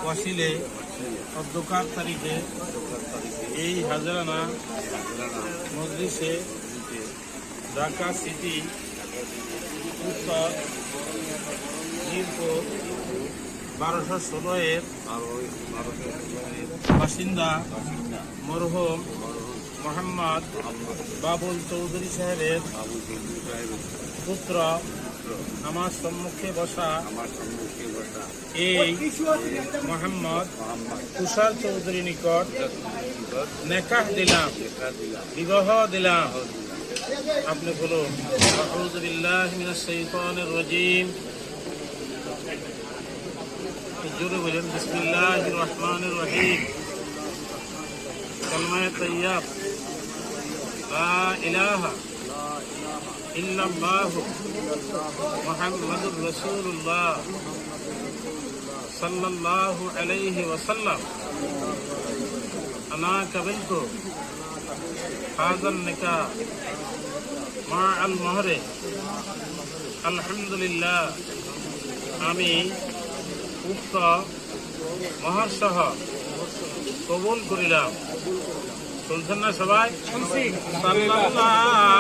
ওয়াসিলে অধ্যকার তারিখে এই হাজরানা মজলিসে ঢাকা সিটি উত্তর মিরপুর 1216 বাসিন্দা মরহুম মোহাম্মদ বাবুল চৌধুরী সাহেবের পুত্র আমার সম্মুখে বসা এই মোহাম্মদ তুষার চৌধুরী নিকট নেকাহ দিলাম, বিবাহ দিলাম। আপনি বলুন আউযু বিল্লাহি মিনাশ শাইতানির রাজীম। জোরে বলেন বিসমিল্লাহির রহমানির রহিম। কালিমায়ে তাইয়্যিব লা ইলাহা ইল্লাল্লাহু মুহাম্মাদুর রাসূলুল্লাহ সাল্লাল্লাহু আলাইহি ওয়াসাল্লাম। আনা কাবিলতু হাযাল নিকাহ মা'আল মাহরে। আলহামদুলিল্লাহ, আমি উক্ত মহর সহ কবুল করিলাম। শুনছেন না সবাই? সাল্লাল্লাহু